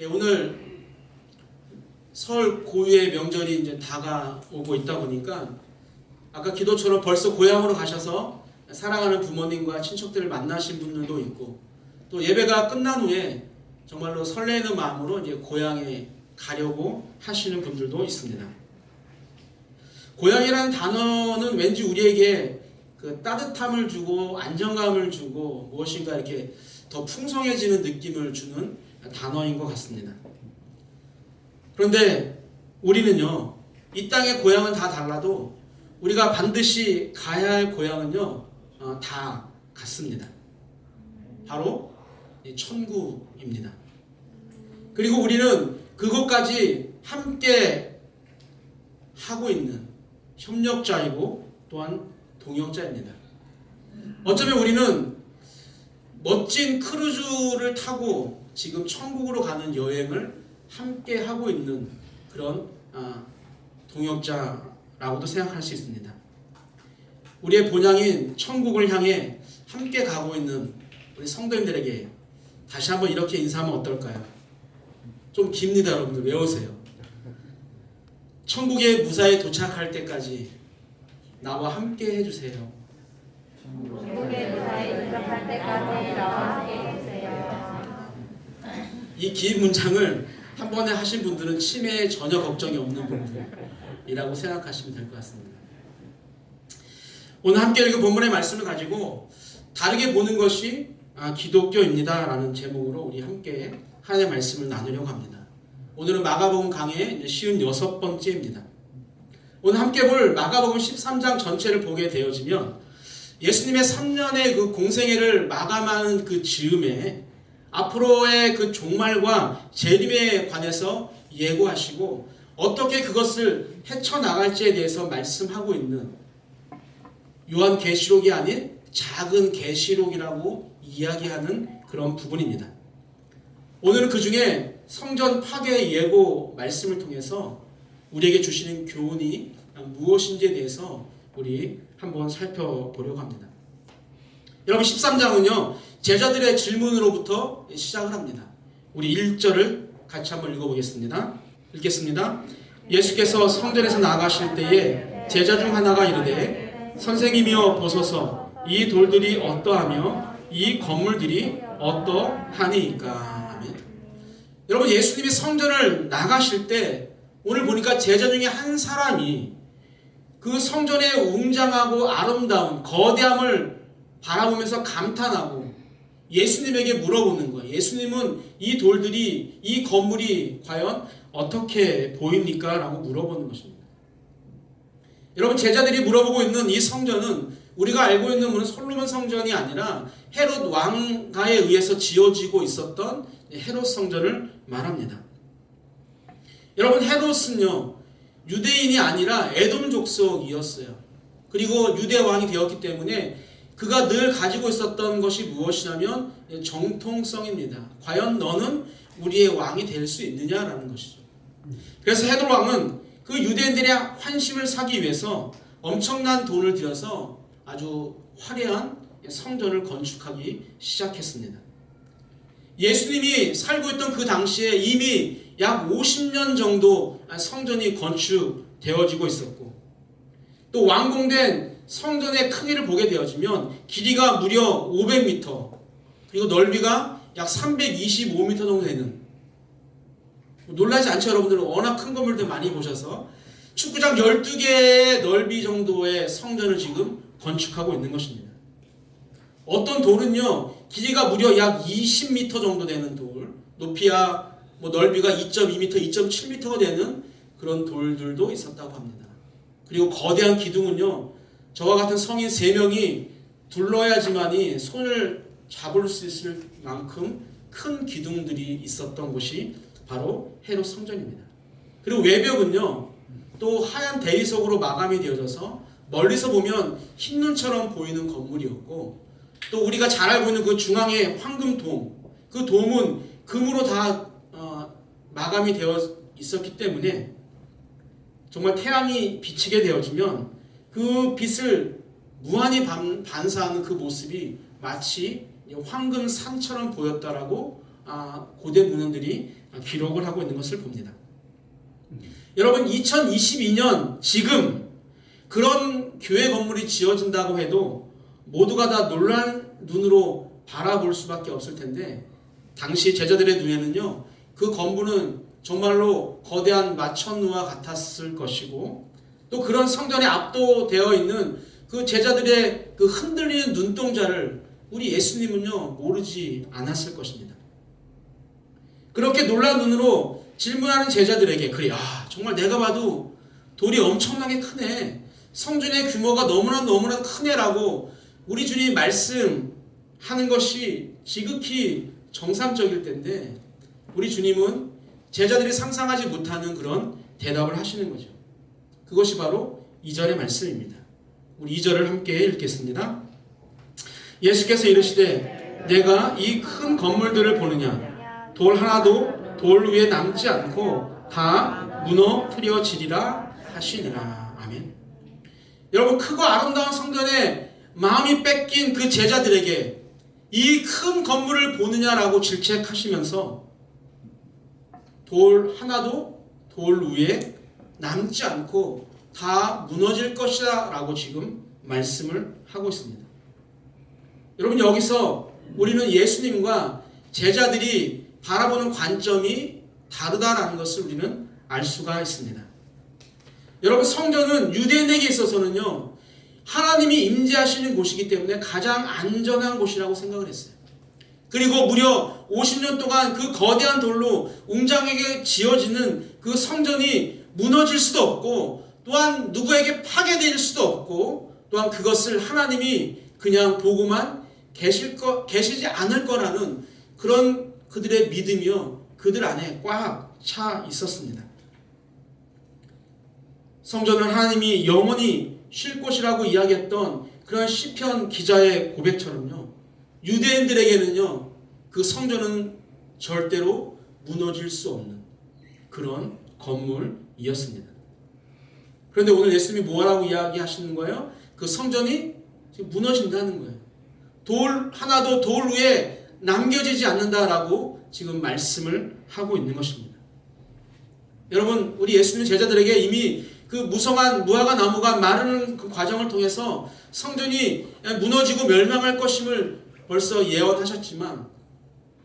예, 오늘 설 고유의 명절이 이제 다가오고 있다 보니까 아까 기도처럼 벌써 고향으로 가셔서 사랑하는 부모님과 친척들을 만나신 분들도 있고, 또 예배가 끝난 후에 정말로 설레는 마음으로 이제 고향에 가려고 하시는 분들도 있습니다. 고향이라는 단어는 왠지 우리에게 그 따뜻함을 주고 안정감을 주고 무엇인가 이렇게 더 풍성해지는 느낌을 주는 단어인 것 같습니다. 그런데 우리는요, 이 땅의 고향은 다 달라도 우리가 반드시 가야 할 고향은요, 다 같습니다. 바로 천국입니다. 그리고 우리는 그것까지 함께 하고 있는 협력자이고 또한 동역자입니다. 어쩌면 우리는 멋진 크루즈를 타고 지금 천국으로 가는 여행을 함께 하고 있는 그런 동역자라고도 생각할 수 있습니다. 우리의 본향인 천국을 향해 함께 가고 있는 우리 성도님들에게 다시 한번 이렇게 인사하면 어떨까요? 좀 깁니다. 여러분들 외우세요. 천국에 무사히 도착할 때까지 나와 함께 해주세요. 천국에 무사히 도착할 때까지 나와 함께 해주세요. 이 긴 문장을 한 번에 하신 분들은 치매에 전혀 걱정이 없는 분들이라고 생각하시면 될 것 같습니다. 오늘 함께 읽은 본문의 말씀을 가지고 다르게 보는 것이 기독교입니다 라는 제목으로 우리 함께 하나님의 말씀을 나누려고 합니다. 오늘은 마가복음 강의 56번째입니다. 오늘 함께 볼 마가복음 13장 전체를 보게 되어지면 예수님의 3년의 그 공생애를 마감하는 그 즈음에 앞으로의 그 종말과 재림에 관해서 예고하시고 어떻게 그것을 헤쳐나갈지에 대해서 말씀하고 있는 요한계시록이 아닌 작은 계시록이라고 이야기하는 그런 부분입니다. 오늘은 그 중에 성전 파괴 예고 말씀을 통해서 우리에게 주시는 교훈이 무엇인지에 대해서 우리 한번 살펴보려고 합니다. 여러분 13장은요 제자들의 질문으로부터 시작을 합니다. 우리 1절을 같이 한번 읽어보겠습니다. 읽겠습니다. 예수께서 성전에서 나가실 때에 제자 중 하나가 이르되 선생님이여 보소서 이 돌들이 어떠하며 이 건물들이 어떠하니까. 아멘. 여러분 예수님이 성전을 나가실 때 오늘 보니까 제자 중에 한 사람이 그 성전의 웅장하고 아름다운 거대함을 바라보면서 감탄하고 예수님에게 물어보는 거예요. 예수님은 이 돌들이, 이 건물이 과연 어떻게 보입니까? 라고 물어보는 것입니다. 여러분 제자들이 물어보고 있는 이 성전은 우리가 알고 있는 것은 솔로몬 성전이 아니라 헤롯 왕가에 의해서 지어지고 있었던 헤롯 성전을 말합니다. 여러분 헤롯은요 유대인이 아니라 에돔 족속이었어요. 그리고 유대 왕이 되었기 때문에 그가 늘 가지고 있었던 것이 무엇이냐면 정통성입니다. 과연 너는 우리의 왕이 될 수 있느냐라는 것이죠. 그래서 헤롯 왕은 그 유대인들의 환심을 사기 위해서 엄청난 돈을 들여서 아주 화려한 성전을 건축하기 시작했습니다. 예수님이 살고 있던 그 당시에 이미 약 50년 정도 성전이 건축되어지고 있었고 또 완공된 성전의 크기를 보게 되어지면 길이가 무려 500m 그리고 넓이가 약 325m 정도 되는, 놀라지 않죠 여러분들? 워낙 큰 건물들 많이 보셔서 축구장 12개의 넓이 정도의 성전을 지금 건축하고 있는 것입니다. 어떤 돌은요 길이가 무려 약 20m 정도 되는 돌, 높이야 넓이가 2.2m, 2.7m가 되는 그런 돌들도 있었다고 합니다. 그리고 거대한 기둥은요 저와 같은 성인 3명이 둘러야지만이 손을 잡을 수 있을 만큼 큰 기둥들이 있었던 곳이 바로 헤롯 성전입니다. 그리고 외벽은요 또 하얀 대리석으로 마감이 되어져서 멀리서 보면 흰눈처럼 보이는 건물이었고 또 우리가 잘 알고 있는 그 중앙에 황금돔, 그 돔은 금으로 다 마감이 되어 있었기 때문에 정말 태양이 비치게 되어지면 그 빛을 무한히 반사하는 그 모습이 마치 황금산처럼 보였다라고 고대 문헌들이 기록을 하고 있는 것을 봅니다. 여러분 2022년 지금 그런 교회 건물이 지어진다고 해도 모두가 다 놀란 눈으로 바라볼 수밖에 없을 텐데 당시 제자들의 눈에는요 그 건물은 정말로 거대한 마천루와 같았을 것이고 또 그런 성전에 압도되어 있는 그 제자들의 그 흔들리는 눈동자를 우리 예수님은요 모르지 않았을 것입니다. 그렇게 놀란 눈으로 질문하는 제자들에게 그래 정말 내가 봐도 돌이 엄청나게 크네, 성전의 규모가 너무나 크네라고 우리 주님이 말씀하는 것이 지극히 정상적일 텐데 우리 주님은 제자들이 상상하지 못하는 그런 대답을 하시는 거죠. 그것이 바로 2절의 말씀입니다. 우리 2절을 함께 읽겠습니다. 예수께서 이르시되 내가 이 큰 건물들을 보느냐 돌 하나도 돌 위에 남지 않고 다 무너뜨려지리라 하시니라. 아멘. 여러분 크고 아름다운 성전에 마음이 뺏긴 그 제자들에게 이 큰 건물을 보느냐라고 질책하시면서 돌 하나도 돌 위에 남지 않고 다 무너질 것이다 라고 지금 말씀을 하고 있습니다. 여러분 여기서 우리는 예수님과 제자들이 바라보는 관점이 다르다라는 것을 우리는 알 수가 있습니다. 여러분 성전은 유대인에게 있어서는요 하나님이 임재하시는 곳이기 때문에 가장 안전한 곳이라고 생각을 했어요. 그리고 무려 50년 동안 그 거대한 돌로 웅장하게 지어지는 그 성전이 무너질 수도 없고 또한 누구에게 파괴될 수도 없고 또한 그것을 하나님이 그냥 보고만 계시지 않을 거라는 그런 그들의 믿음이요 그들 안에 꽉 차 있었습니다. 성전은 하나님이 영원히 쉴 곳이라고 이야기했던 그런 시편 기자의 고백처럼요 유대인들에게는요 그 성전은 절대로 무너질 수 없는 그런 건물이었습니다. 그런데 오늘 예수님이 뭐라고 이야기하시는 거예요? 그 성전이 지금 무너진다는 거예요. 돌 하나도 돌 위에 남겨지지 않는다라고 지금 말씀을 하고 있는 것입니다. 여러분 우리 예수님 제자들에게 이미 그 무성한 무화과 나무가 마르는 그 과정을 통해서 성전이 무너지고 멸망할 것임을 벌써 예언하셨지만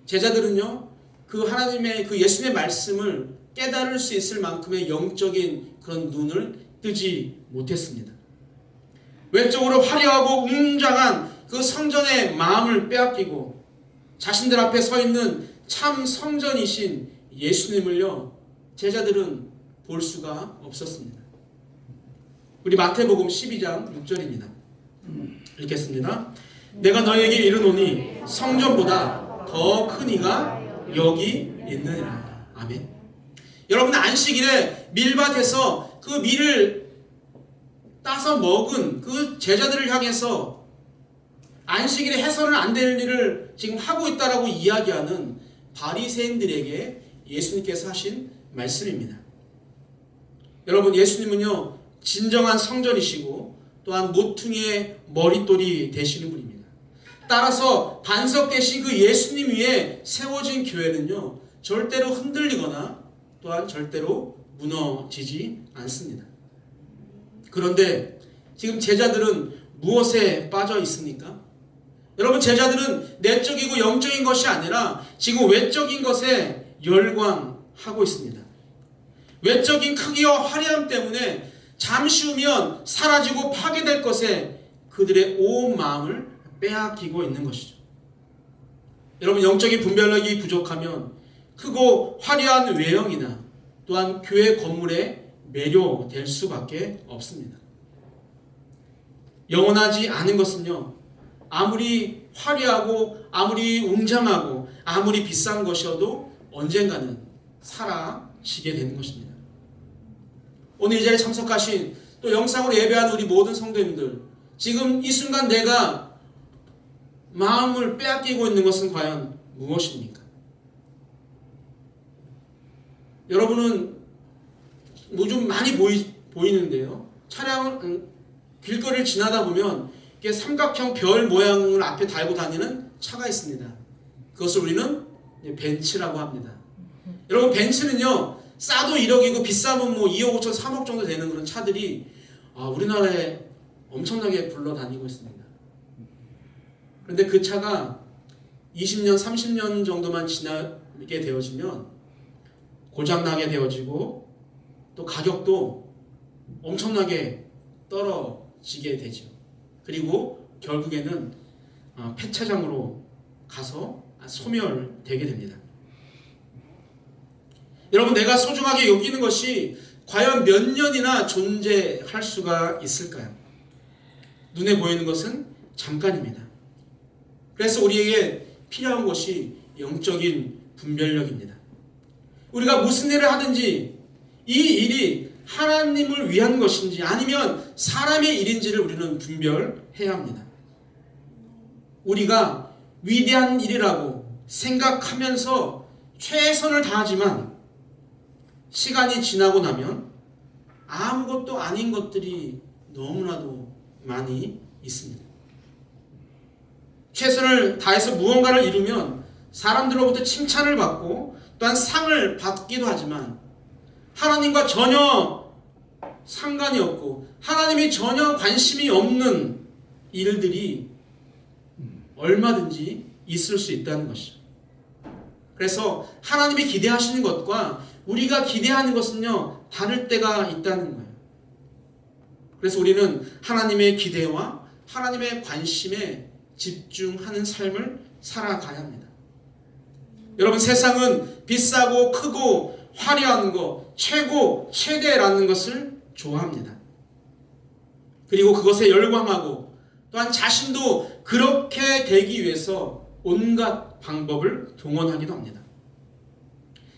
제자들은요 그 하나님의 그 예수님의 말씀을 깨달을 수 있을 만큼의 영적인 그런 눈을 뜨지 못했습니다. 외적으로 화려하고 웅장한 그 성전의 마음을 빼앗기고 자신들 앞에 서 있는 참 성전이신 예수님을요 제자들은 볼 수가 없었습니다. 우리 마태복음 12장 6절입니다. 읽겠습니다. 내가 너희에게 이르노니 성전보다 더 큰 이가 여기 있느니라. 아멘. 여러분 안식일에 밀밭에서 그 밀을 따서 먹은 그 제자들을 향해서 안식일에 해서는 안 되는 일을 지금 하고 있다라고 이야기하는 바리새인들에게 예수님께서 하신 말씀입니다. 여러분 예수님은요 진정한 성전이시고 또한 모퉁이의 머릿돌이 되시는 분입니다. 따라서 반석되신 그 예수님 위에 세워진 교회는요 절대로 흔들리거나 또한 절대로 무너지지 않습니다. 그런데 지금 제자들은 무엇에 빠져 있습니까? 여러분 제자들은 내적이고 영적인 것이 아니라 지금 외적인 것에 열광하고 있습니다. 외적인 크기와 화려함 때문에 잠시 후면 사라지고 파괴될 것에 그들의 온 마음을 빼앗기고 있는 것이죠. 여러분 영적인 분별력이 부족하면 크고 화려한 외형이나 또한 교회 건물에 매료될 수밖에 없습니다. 영원하지 않은 것은요 아무리 화려하고 아무리 웅장하고 아무리 비싼 것이어도 언젠가는 사라지게 되는 것입니다. 오늘 이 자리에 참석하신 또 영상으로 예배하는 우리 모든 성도님들 지금 이 순간 내가 마음을 빼앗기고 있는 것은 과연 무엇입니까? 여러분은 뭐 좀 많이 보이는데요 차량을 길거리를 지나다 보면 이게 삼각형 별 모양을 앞에 달고 다니는 차가 있습니다. 그것을 우리는 벤츠라고 합니다. 여러분 벤츠는요 싸도 1억이고 비싸면 뭐 2억 5천 3억 정도 되는 그런 차들이 우리나라에 엄청나게 굴러다니고 있습니다. 그런데 그 차가 20년 30년 정도만 지나게 되어지면 고장나게 되어지고 또 가격도 엄청나게 떨어지게 되죠. 그리고 결국에는 폐차장으로 가서 소멸되게 됩니다. 여러분 내가 소중하게 여기는 것이 과연 몇 년이나 존재할 수가 있을까요? 눈에 보이는 것은 잠깐입니다. 그래서 우리에게 필요한 것이 영적인 분별력입니다. 우리가 무슨 일을 하든지 이 일이 하나님을 위한 것인지 아니면 사람의 일인지를 우리는 분별해야 합니다. 우리가 위대한 일이라고 생각하면서 최선을 다하지만 시간이 지나고 나면 아무것도 아닌 것들이 너무나도 많이 있습니다. 최선을 다해서 무언가를 이루면 사람들로부터 칭찬을 받고 또한 상을 받기도 하지만 하나님과 전혀 상관이 없고 하나님이 전혀 관심이 없는 일들이 얼마든지 있을 수 있다는 것이죠. 그래서 하나님이 기대하시는 것과 우리가 기대하는 것은요 다를 때가 있다는 거예요. 그래서 우리는 하나님의 기대와 하나님의 관심에 집중하는 삶을 살아가야 합니다. 여러분 세상은 비싸고 크고 화려한 거, 최고, 최대라는 것을 좋아합니다. 그리고 그것에 열광하고 또한 자신도 그렇게 되기 위해서 온갖 방법을 동원하기도 합니다.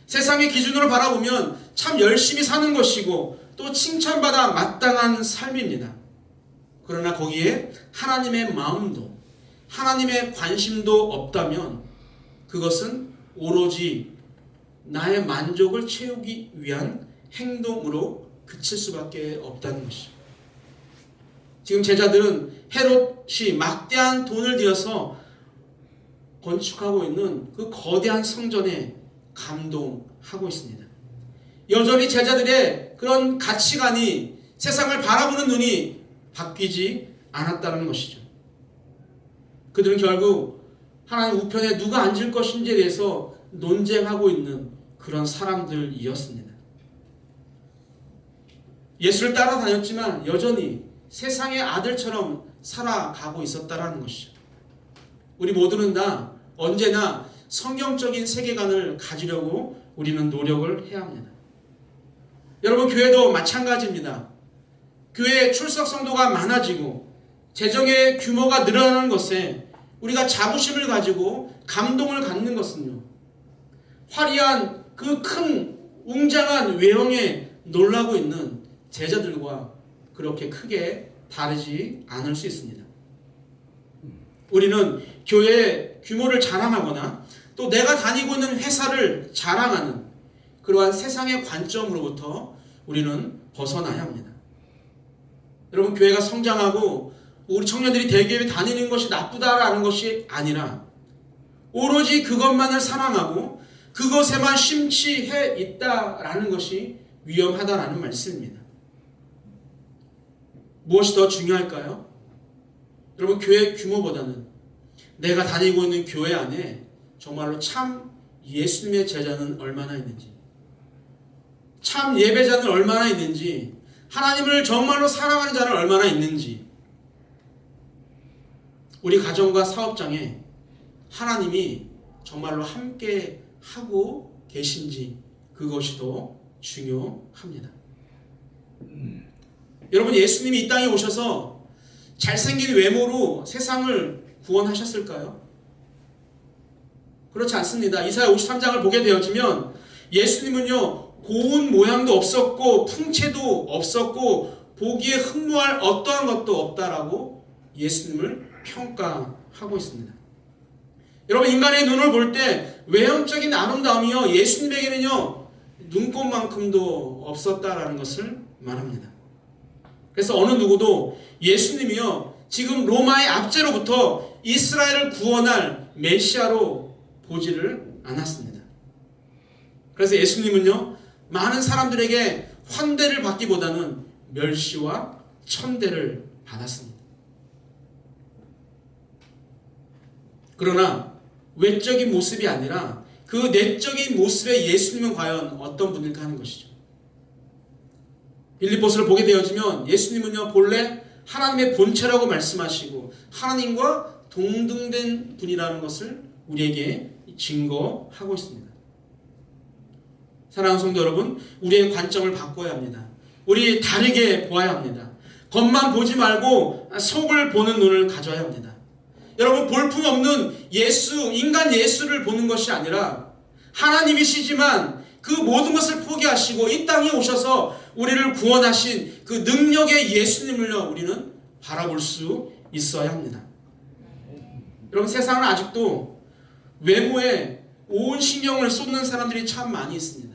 세상의 기준으로 바라보면 참 열심히 사는 것이고 또 칭찬받아 마땅한 삶입니다. 그러나 거기에 하나님의 마음도 하나님의 관심도 없다면 그것은 오로지 나의 만족을 채우기 위한 행동으로 그칠 수밖에 없다는 것이죠. 지금 제자들은 헤롯이 막대한 돈을 들여서 건축하고 있는 그 거대한 성전에 감동하고 있습니다. 여전히 제자들의 그런 가치관이 세상을 바라보는 눈이 바뀌지 않았다는 것이죠. 그들은 결국 하나님 우편에 누가 앉을 것인지에 대해서 논쟁하고 있는 그런 사람들이었습니다. 예수를 따라다녔지만 여전히 세상의 아들처럼 살아가고 있었다는 것이죠. 우리 모두는 다 언제나 성경적인 세계관을 가지려고 우리는 노력을 해야 합니다. 여러분 교회도 마찬가지입니다. 교회의 출석 성도가 많아지고 재정의 규모가 늘어나는 것에 우리가 자부심을 가지고 감동을 갖는 것은요. 화려한 그 큰 웅장한 외형에 놀라고 있는 제자들과 그렇게 크게 다르지 않을 수 있습니다. 우리는 교회의 규모를 자랑하거나 또 내가 다니고 있는 회사를 자랑하는 그러한 세상의 관점으로부터 우리는 벗어나야 합니다. 여러분 교회가 성장하고 우리 청년들이 대기업에 다니는 것이 나쁘다라는 것이 아니라 오로지 그것만을 사랑하고 그것에만 심취해 있다라는 것이 위험하다라는 말씀입니다. 무엇이 더 중요할까요? 여러분 교회 규모보다는 내가 다니고 있는 교회 안에 정말로 참 예수님의 제자는 얼마나 있는지, 참 예배자는 얼마나 있는지, 하나님을 정말로 사랑하는 자는 얼마나 있는지, 우리 가정과 사업장에 하나님이 정말로 함께 하고 계신지 그것이 더 중요합니다. 여러분 예수님이 이 땅에 오셔서 잘생긴 외모로 세상을 구원하셨을까요? 그렇지 않습니다. 이사야 53장을 보게 되어지면 예수님은요 고운 모양도 없었고 풍채도 없었고 보기에 흠모할 어떠한 것도 없다라고 예수님을 평가하고 있습니다. 여러분 인간의 눈을 볼 때 외형적인 아름다움이요 예수님에게는요 눈곱만큼도 없었다라는 것을 말합니다. 그래서 어느 누구도 예수님이요 지금 로마의 압제로부터 이스라엘을 구원할 메시아로 보지를 않았습니다. 그래서 예수님은요, 많은 사람들에게 환대를 받기보다는 멸시와 천대를 받았습니다. 그러나 외적인 모습이 아니라 그 내적인 모습의 예수님은 과연 어떤 분일까 하는 것이죠. 빌립보서를 보게 되어지면 예수님은요, 본래 하나님의 본체라고 말씀하시고 하나님과 동등된 분이라는 것을 우리에게 증거하고 있습니다. 사랑하는 성도 여러분, 우리의 관점을 바꿔야 합니다. 우리 다르게 보아야 합니다. 겉만 보지 말고 속을 보는 눈을 가져야 합니다. 여러분, 볼품없는 예수, 인간 예수를 보는 것이 아니라 하나님이시지만 그 모든 것을 포기하시고 이 땅에 오셔서 우리를 구원하신 그 능력의 예수님을요, 우리는 바라볼 수 있어야 합니다. 여러분, 세상은 아직도 외모에 온 신경을 쏟는 사람들이 참 많이 있습니다.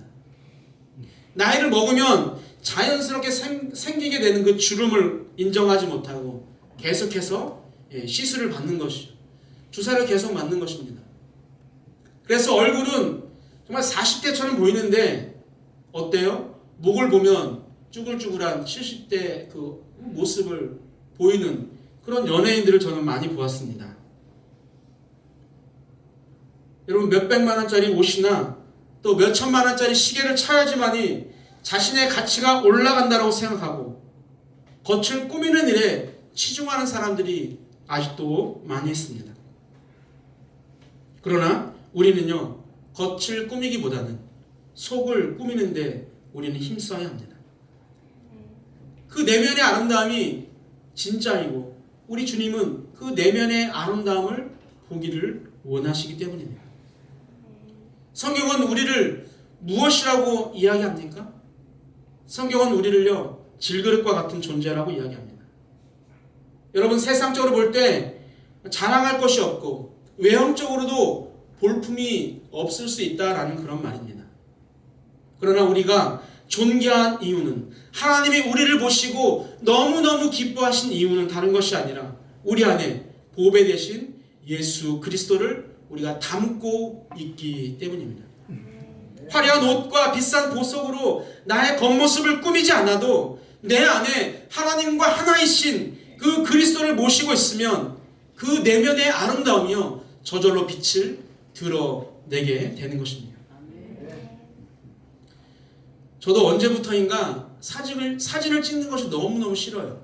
나이를 먹으면 자연스럽게 생기게 되는 그 주름을 인정하지 못하고 계속해서 시술을 받는 것이죠. 주사를 계속 맞는 것입니다. 그래서 얼굴은 정말 40대처럼 보이는데 어때요? 목을 보면 쭈글쭈글한 70대 그 모습을 보이는 그런 연예인들을 저는 많이 보았습니다. 여러분, 몇백만 원짜리 옷이나 또 몇천만 원짜리 시계를 차야지만이 자신의 가치가 올라간다고 생각하고 겉을 꾸미는 일에 치중하는 사람들이 아직도 많이 있습니다. 그러나 우리는요, 겉을 꾸미기보다는 속을 꾸미는데 우리는 힘써야 합니다. 그 내면의 아름다움이 진짜이고 우리 주님은 그 내면의 아름다움을 보기를 원하시기 때문입니다. 성경은 우리를 무엇이라고 이야기합니까? 성경은 우리를요, 질그릇과 같은 존재라고 이야기합니다. 여러분, 세상적으로 볼 때 자랑할 것이 없고 외형적으로도 볼품이 없을 수 있다라는 그런 말입니다. 그러나 우리가 존귀한 이유는 하나님이 우리를 보시고 너무너무 기뻐하신 이유는 다른 것이 아니라 우리 안에 보배 되신 예수 그리스도를 우리가 담고 있기 때문입니다. 화려한 옷과 비싼 보석으로 나의 겉모습을 꾸미지 않아도 내 안에 하나님과 하나이신 그 그리스도를 모시고 있으면 그 내면의 아름다움이요, 저절로 빛을 드러내게 되는 것입니다. 저도 언제부터인가 사진을 찍는 것이 너무너무 싫어요.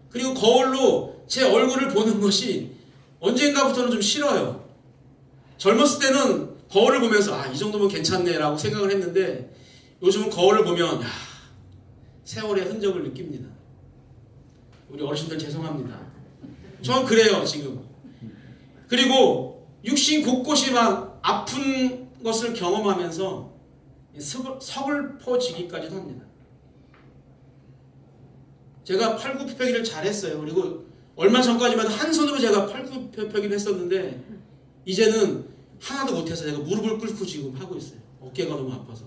그리고 거울로 제 얼굴을 보는 것이 언젠가부터는 좀 싫어요. 젊었을 때는 거울을 보면서 이 정도면 괜찮네 라고 생각을 했는데 요즘은 거울을 보면 세월의 흔적을 느낍니다. 우리 어르신들 죄송합니다. 전 그래요 지금. 그리고 육신 곳곳이 막 아픈 것을 경험하면서 서글퍼지기까지도 합니다. 제가 팔굽혀펴기를 잘했어요. 그리고 얼마 전까지만 한 손으로 제가 팔굽혀펴기를 했었는데 이제는 하나도 못해서 제가 무릎을 꿇고 지금 하고 있어요. 어깨가 너무 아파서.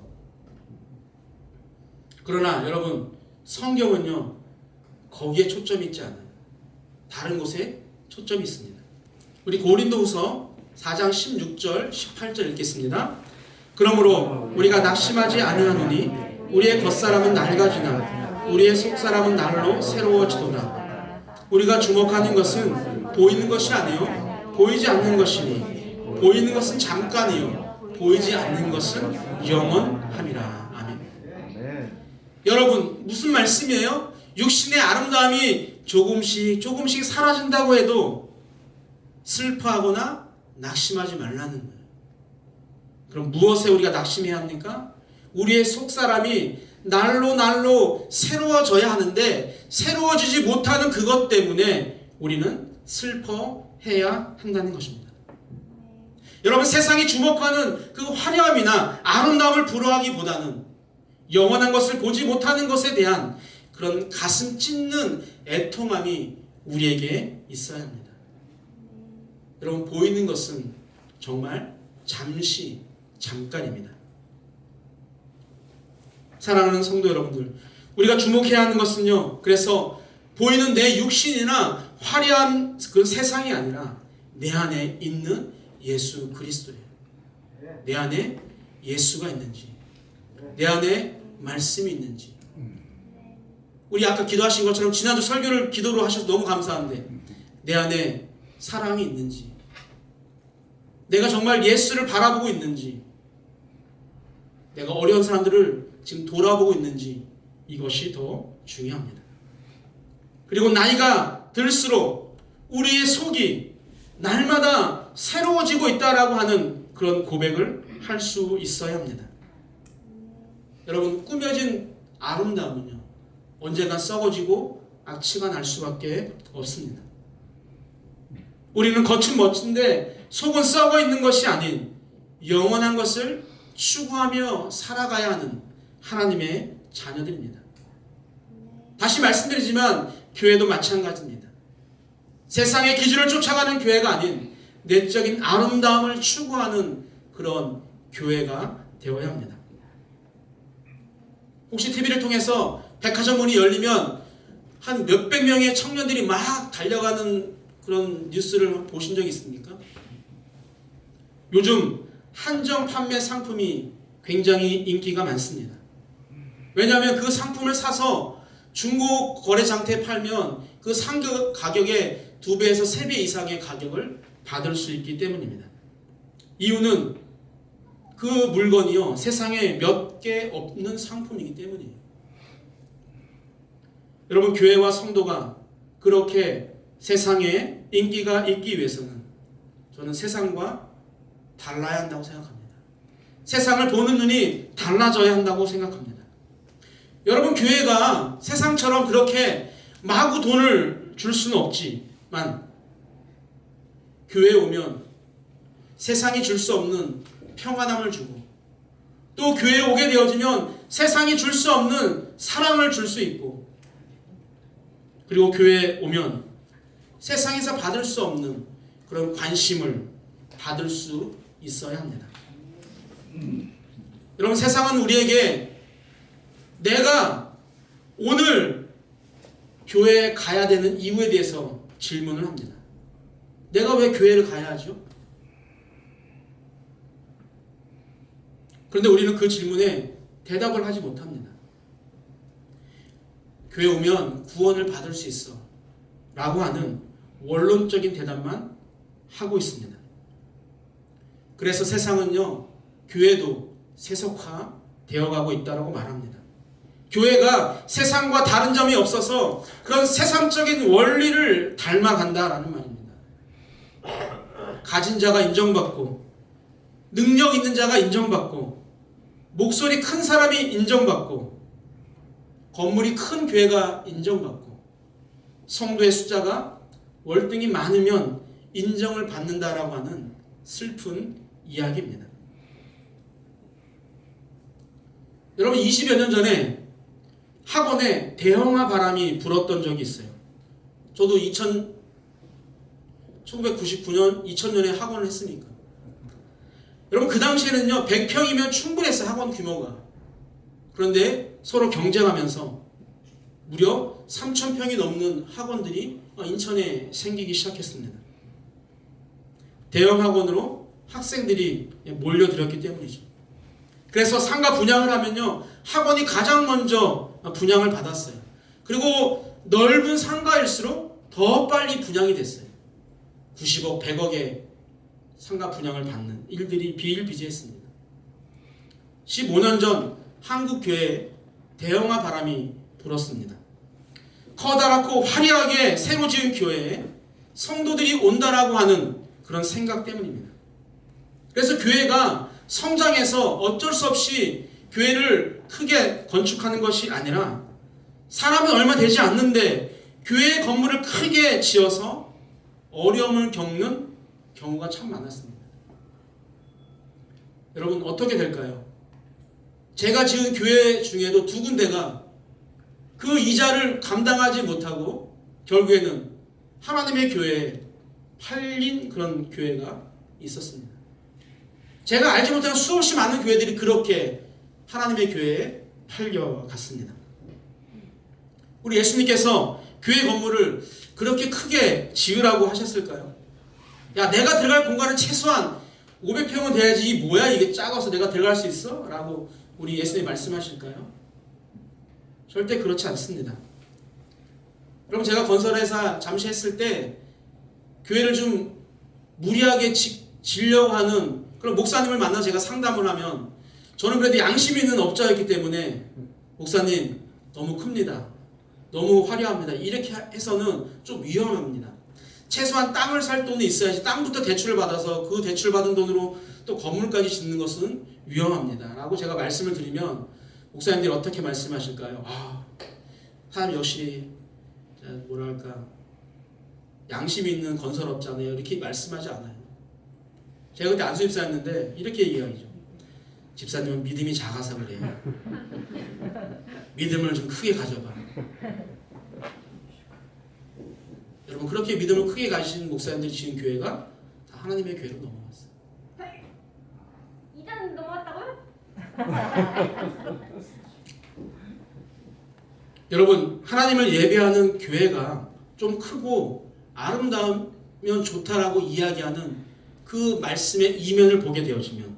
그러나 여러분, 성경은요, 거기에 초점이 있지 않아요. 다른 곳에 초점이 있습니다. 우리 고린도후서 4장 16절 18절 읽겠습니다. 그러므로 우리가 낙심하지 아니하노니 우리의 겉사람은 낡아지나 우리의 속사람은 날로 새로워지도다. 우리가 주목하는 것은 보이는 것이 아니요 보이지 않는 것이니 보이는 것은 잠깐이요 보이지 않는 것은 영원함이라. 아멘. 여러분, 무슨 말씀이에요? 육신의 아름다움이 조금씩 사라진다고 해도 슬퍼하거나 낙심하지 말라는 거예요. 그럼 무엇에 우리가 낙심해야 합니까? 우리의 속사람이 날로 새로워져야 하는데 새로워지지 못하는 그것 때문에 우리는 슬퍼해야 한다는 것입니다. 여러분, 세상이 주목하는 그 화려함이나 아름다움을 부러워하기보다는 영원한 것을 보지 못하는 것에 대한 그런 가슴 찢는 애통함이 우리에게 있어야 합니다. 여러분, 보이는 것은 정말 잠깐입니다. 사랑하는 성도 여러분들, 우리가 주목해야 하는 것은요, 그래서 보이는 내 육신이나 화려한 그 세상이 아니라 내 안에 있는 예수 그리스도예요. 내 안에 예수가 있는지, 내 안에 말씀이 있는지. 우리 아까 기도하신 것처럼 지난주 설교를 기도로 하셔서 너무 감사한데 내 안에 사랑이 있는지, 내가 정말 예수를 바라보고 있는지, 내가 어려운 사람들을 지금 돌아보고 있는지, 이것이 더 중요합니다. 그리고 나이가 들수록 우리의 속이 날마다 새로워지고 있다라고 하는 그런 고백을 할 수 있어야 합니다. 여러분, 꾸며진 아름다움은요, 언젠가 썩어지고 악취가 날 수밖에 없습니다. 우리는 겉은 멋진데 속은 썩어 있는 것이 아닌 영원한 것을 추구하며 살아가야 하는 하나님의 자녀들입니다. 다시 말씀드리지만 교회도 마찬가지입니다. 세상의 기준을 쫓아가는 교회가 아닌 내적인 아름다움을 추구하는 그런 교회가 되어야 합니다. 혹시 TV를 통해서 백화점 문이 열리면 한 몇백 명의 청년들이 막 달려가는 그런 뉴스를 보신 적이 있습니까? 요즘 한정 판매 상품이 굉장히 인기가 많습니다. 왜냐하면 그 상품을 사서 중고 거래 장터에 팔면 그 상급 가격의 2배에서 3배 이상의 가격을 받을 수 있기 때문입니다. 이유는 그 물건이요, 세상에 몇 개 없는 상품이기 때문이에요. 여러분, 교회와 성도가 그렇게 세상에 인기가 있기 위해서는 저는 세상과 달라야 한다고 생각합니다. 세상을 보는 눈이 달라져야 한다고 생각합니다. 여러분, 교회가 세상처럼 그렇게 마구 돈을 줄 수는 없지만 교회에 오면 세상이 줄 수 없는 평안함을 주고, 또 교회에 오게 되어지면 세상이 줄 수 없는 사랑을 줄 수 있고, 그리고 교회에 오면 세상에서 받을 수 없는 그런 관심을 받을 수 있어야 합니다. 여러분, 세상은 우리에게 내가 오늘 교회에 가야 되는 이유에 대해서 질문을 합니다. 내가 왜 교회를 가야 하죠? 그런데 우리는 그 질문에 대답을 하지 못합니다. 교회 오면 구원을 받을 수 있어 라고 하는 원론적인 대답만 하고 있습니다. 그래서 세상은요, 교회도 세속화 되어가고 있다고 말합니다. 교회가 세상과 다른 점이 없어서 그런 세상적인 원리를 닮아간다라는 말입니다. 가진 자가 인정받고, 능력 있는 자가 인정받고, 목소리 큰 사람이 인정받고, 건물이 큰 교회가 인정받고, 성도의 숫자가 월등히 많으면 인정을 받는다라고 하는 슬픈 이야기입니다. 여러분, 20여 년 전에 학원에 대형아 바람이 불었던 적이 있어요. 저도 1999년, 2000년에 학원을 했으니까. 여러분, 그 당시에는요, 100평이면 충분했어요, 학원 규모가. 그런데 서로 경쟁하면서 무려 3000평이 넘는 학원들이 인천에 생기기 시작했습니다. 대형 학원으로 학생들이 몰려들었기 때문이죠. 그래서 상가 분양을 하면요, 학원이 가장 먼저 분양을 받았어요. 그리고 넓은 상가일수록 더 빨리 분양이 됐어요. 90억, 100억의 상가 분양을 받는 일들이 비일비재했습니다. 15년 전 한국 교회에 대형아 바람이 불었습니다. 커다랗고 화려하게 새로 지은 교회에 성도들이 온다라고 하는 그런 생각 때문입니다. 그래서 교회가 성장해서 어쩔 수 없이 교회를 크게 건축하는 것이 아니라 사람은 얼마 되지 않는데 교회 건물을 크게 지어서 어려움을 겪는 경우가 참 많았습니다. 여러분, 어떻게 될까요? 제가 지은 교회 중에도 2군데가 그 이자를 감당하지 못하고 결국에는 하나님의 교회에 팔린 그런 교회가 있었습니다. 제가 알지 못하는 수없이 많은 교회들이 그렇게 하나님의 교회에 팔려갔습니다. 우리 예수님께서 교회 건물을 그렇게 크게 지으라고 하셨을까요? 야, 내가 들어갈 공간은 최소한 500평은 돼야지 이 뭐야 이게 작아서 내가 들어갈 수 있어? 라고 우리 예수님이 말씀하실까요? 절대 그렇지 않습니다. 그럼 제가 건설회사 잠시 했을 때 교회를 좀 무리하게 지려고 하는 그런 목사님을 만나 제가 상담을 하면 저는 그래도 양심 있는 업자였기 때문에 목사님 너무 큽니다. 너무 화려합니다. 이렇게 해서는 좀 위험합니다. 최소한 땅을 살 돈이 있어야지 땅부터 대출을 받아서 그 대출 받은 돈으로 또 건물까지 짓는 것은 위험합니다. 라고 제가 말씀을 드리면 목사님들이 어떻게 말씀하실까요? 사람 역시 뭐랄까 양심 있는 건설업자네요. 이렇게 말씀하지 않아요. 제가 그때 안수집사였는데 이렇게 얘기하죠. 집사님은 믿음이 작아서 그래요. 믿음을 좀 크게 가져봐. 여러분 그렇게 믿음을 크게 가지신 목사님들이 지은 교회가 다 하나님의 교회로 넘어갔어요. 이단 넘어갔다고요? 여러분 하나님을 예배하는 교회가 좀 크고 아름다우면 좋다라고 이야기하는 그 말씀의 이면을 보게 되어지면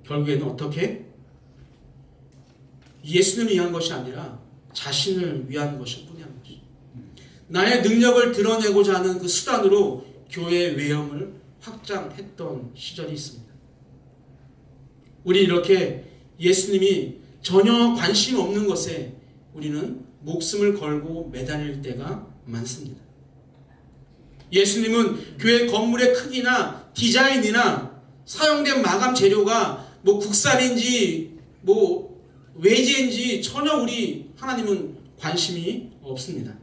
결국에는 어떻게? 예수님을 위한 것이 아니라 자신을 위한 것일 뿐이야. 나의 능력을 드러내고자 하는 그 수단으로 교회의 외형을 확장했던 시절이 있습니다. 우리 이렇게 예수님이 전혀 관심 없는 것에 우리는 목숨을 걸고 매달릴 때가 많습니다. 예수님은 교회 건물의 크기나 디자인이나 사용된 마감 재료가 뭐 국산인지 뭐 외제인지 전혀 우리 하나님은 관심이 없습니다.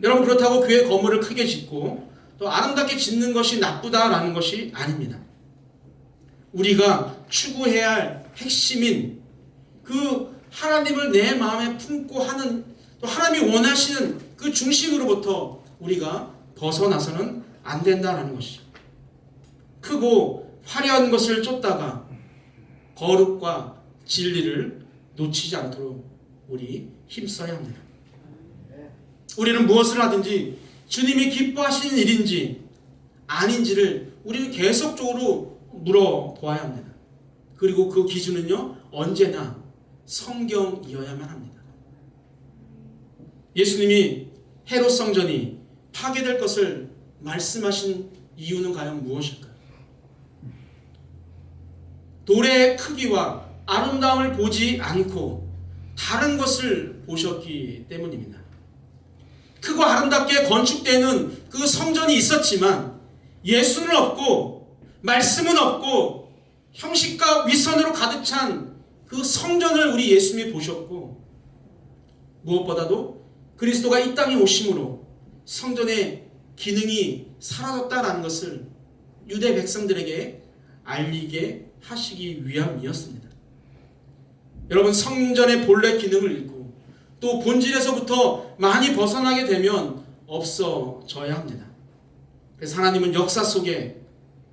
여러분 그렇다고 교회 건물을 크게 짓고 또 아름답게 짓는 것이 나쁘다라는 것이 아닙니다. 우리가 추구해야 할 핵심인 그 하나님을 내 마음에 품고 하는 또 하나님이 원하시는 그 중심으로부터 우리가 벗어나서는 안 된다는 것이 크고 화려한 것을 쫓다가 거룩과 진리를 놓치지 않도록 우리 힘써야 합니다. 우리는 무엇을 하든지 주님이 기뻐하시는 일인지 아닌지를 우리는 계속적으로 물어보아야 합니다. 그리고 그 기준은요 언제나 성경이어야만 합니다. 예수님이 헤롯 성전이 파괴될 것을 말씀하신 이유는 과연 무엇일까요? 돌의 크기와 아름다움을 보지 않고 다른 것을 보셨기 때문입니다. 크고 아름답게 건축되는 그 성전이 있었지만 예수는 없고 말씀은 없고 형식과 위선으로 가득 찬 그 성전을 우리 예수님이 보셨고 무엇보다도 그리스도가 이 땅에 오심으로 성전의 기능이 사라졌다는 것을 유대 백성들에게 알리게 하시기 위함이었습니다. 여러분 성전의 본래 기능을 잃고 또 본질에서부터 많이 벗어나게 되면 없어져야 합니다. 그래서 하나님은 역사 속에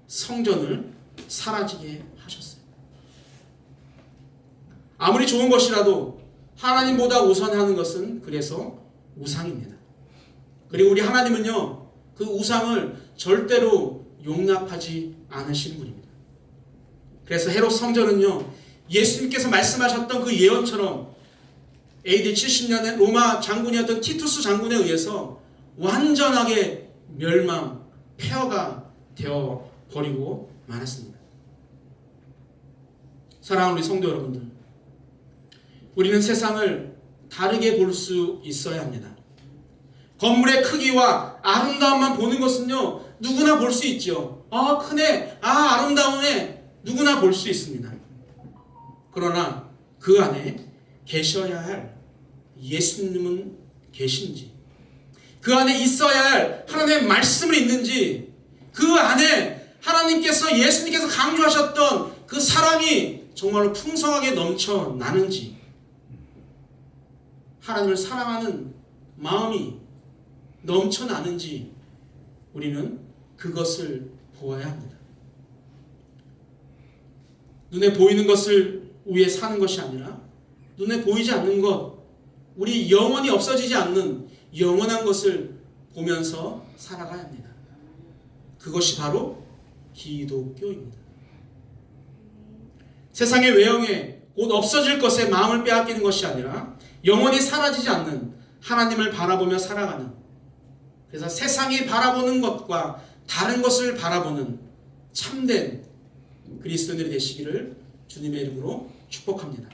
성전을 사라지게 하셨어요. 아무리 좋은 것이라도 하나님보다 우선하는 것은 그래서 우상입니다. 그리고 우리 하나님은요 그 우상을 절대로 용납하지 않으신 분입니다. 그래서 헤롯 성전은요 예수님께서 말씀하셨던 그 예언처럼 AD 70년에 로마 장군이었던 티투스 장군에 의해서 완전하게 멸망, 폐허가 되어 버리고 말았습니다. 사랑하는 우리 성도 여러분들, 우리는 세상을 다르게 볼 수 있어야 합니다. 건물의 크기와 아름다움만 보는 것은요 누구나 볼 수 있죠. 크네, 아름다우네, 누구나 볼 수 있습니다. 그러나 그 안에 계셔야 할 예수님은 계신지, 그 안에 있어야 할 하나님의 말씀은 있는지, 그 안에 하나님께서 예수님께서 강조하셨던 그 사랑이 정말로 풍성하게 넘쳐나는지, 하나님을 사랑하는 마음이 넘쳐나는지 우리는 그것을 보아야 합니다. 눈에 보이는 것을 위해 사는 것이 아니라 눈에 보이지 않는 것, 우리 영원히 없어지지 않는 영원한 것을 보면서 살아가야 합니다. 그것이 바로 기독교입니다. 세상의 외형에 곧 없어질 것에 마음을 빼앗기는 것이 아니라 영원히 사라지지 않는 하나님을 바라보며 살아가는, 그래서 세상이 바라보는 것과 다른 것을 바라보는 참된 그리스도인들이 되시기를 주님의 이름으로 축복합니다.